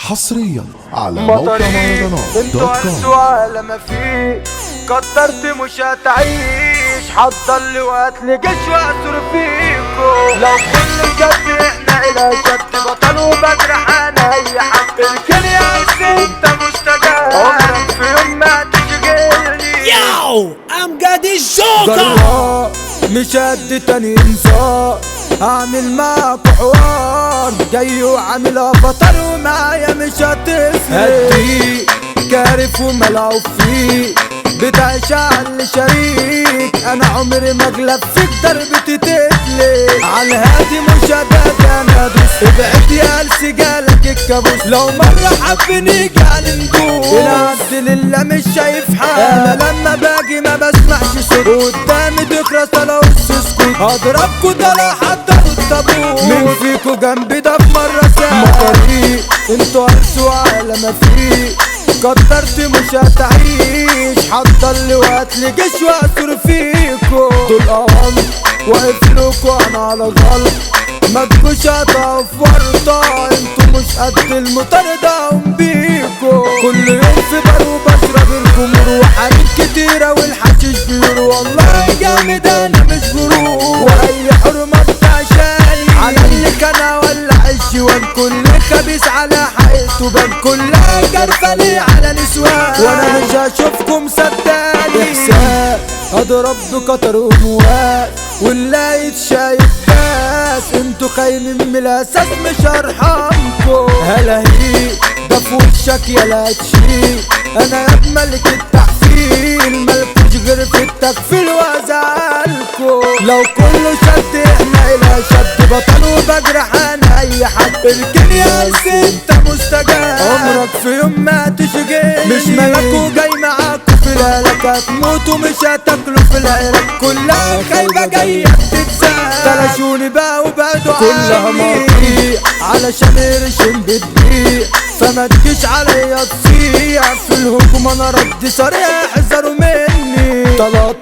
حصريا على موقع مهرجانات انتوا هنسوا على ما فيه كترت مش هتعيش حضر لي وقتلي جيش واثر فيكو لو كل جد احنا الى جد بطل وبجرح انا اي حد الكلية انت مستجاب عمرك في يوم ما تشغلني Yo, I'm got this joker. مش قد تاني انسان هعمل معاك حوار جاي وعامل بطل ومعايا مش هتفرق هدي كارف وملعوب فيه بتعيش على شريك انا عمري ما اغلب فيك ضربتي تتلي على الهادي مش هداد انا ادوس ابعد يا لسجالك الكابوس لو مرة حبني جعل ندوس العبد لله مش شايف حاجة انا لما باجي ما بسمعش صوت قدامي ذكرى طلعوا السكوت هضربكوا ده لا حد الطابور مين فيكوا جنبي ده في مرة ساعة مطريق انتوا هرسوا على ما فيه كترت مش هتعيش حضر لي وقتلي جيش واثر فيكو دول اوام واقف لكوا انا على غلط ما تجوش هتقف ورطة انتوا مش قد المطاردة بيكو كل يوم في بار وبشرب الخمور وحريم كتيرة والحشيش بيور والله جامد انا مش جروح واي حرمة بتعشاني على اللي كان اولع الشوان كل خبيث على حقيقته بان كلها جرفاني على نسوان وانا مش هشوفكم صدقني احساس اضرب بقطر ومواد واللي يتشايف بس انتوا خاينين من الاساس مش هرحمكم هلاهي ده في وشك يا لا تشيل انا يا ملك التحفيل ملكوش غير في التكفيل وازعلكم لو كله شد احنا الى شد بطل وبجرح انا اي حد اركن يا انت مستجاب عمرك في يوم ما تشغل مش ملك وجاي معاكوا في الهلاك هتموتوا مش هتاكلوا في العراق كلها خايبة جاية بتتساب تلاشوني بقى وبعدوا كلها مقطيع علشان قرشين بتبيع فما تجيش عليا تصيح في الهجوم انا ردي سريع احذروا مني طلا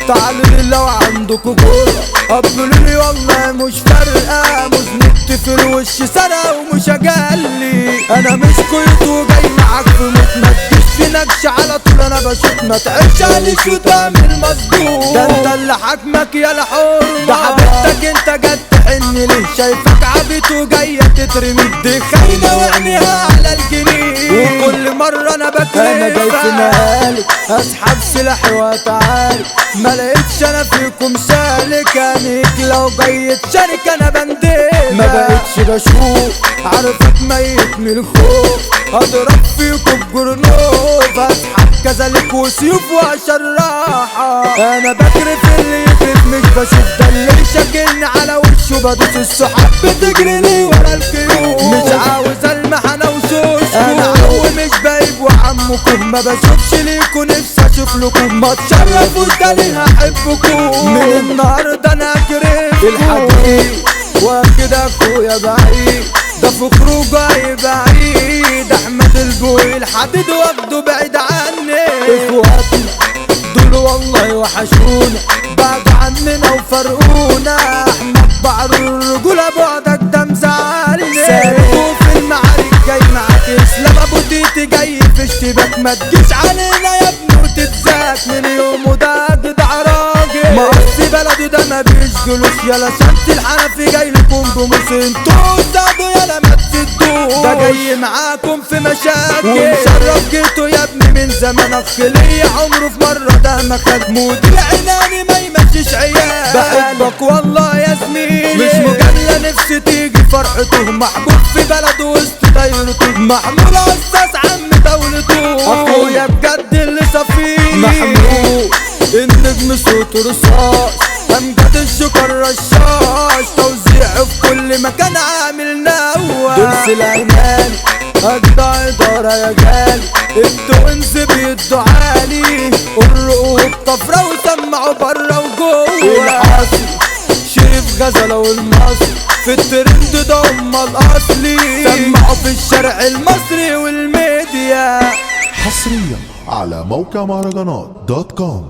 تعالوا لو عندكوا جرأة قبلوا لي والله مش فارقة مذنبت في الوش سرقة ومش هجلي انا مش كويت وجاي معاك في موت ما تجيش في نكش على طول انا بشوط ما تعيش عليك وتعمل مظبوط ده انت اللي حاكمك يا الحرمة ده حبيبتك انت جت تحن ليه شايفك عبيط وجاية تترمي دي خاينة وعينيها على الجنين وكل مرة انا بكرف انا جاي في مهالك اسحب سلاحي واتعارك ما لقيتش انا فيكم سالك انيك لو جاي تشارك انا بنديك ما بقتش بشوف عارفك ميت من الخوف اضرب فيكم بجرنوف اسحب كذلك وسيوف واشراحة انا بكرف اللي يكرف مش بشوف ده اللي شاكلني على وشه بدوس السحاب بتجري لي ورا الكيوف مش عاوز المح انا وشوشكو انا عو مش بايب وعمكم ما بشوفش ليكوا نفسي اشوف لكم ما تشرفوش ده ليه هحبكم من النهارده انا كرفت الحديد واخد اخويا بعيد ده فخره جاي بعيد احمد البوي الحديد واخده بعيد عني اخواتنا دول والله وحشونا بعد عننا وفرقونا احمد بعر الرجولة بعدك ده مزعلني سارقوا في المعارك جاي معاك اسلام ابو تيتي جاي في اشتباك ما تجيش علينا يا ابني وتتزاك من يوم وده جدع راجل مقصي بلده ده ما بيشجلوش يالا شمس الحنفي جاي لكم بموس انتوا زادوا يالا ما تسدوش ده جاي معاكم في مشاكل ومشرف جيتوا يا ابني من زمان اخ ليا عمره في مرة ده ما خد مود العناني ما يمشيش عيال بحبك والله يا زميلي مش مجاملة نفسي تيجي فرحته محبوب في بلده وسط دايرته محمول اساس عم دولته اخويا بجد اللي صفيه محمود النجم صوته رصاص امجد الشكر رشاش توزيعه في كل مكان عامل نوى دول سليمان اجدع اداره يا جالي التونس بيدوا عالي الرقوق طفره وسمعوا بره وجوه العصر شريف غزله والمصري في الترند ده هم الاصلي سمعوا في الشرق المصري والميديا حصريا على موقع مهرجانات دوت كوم.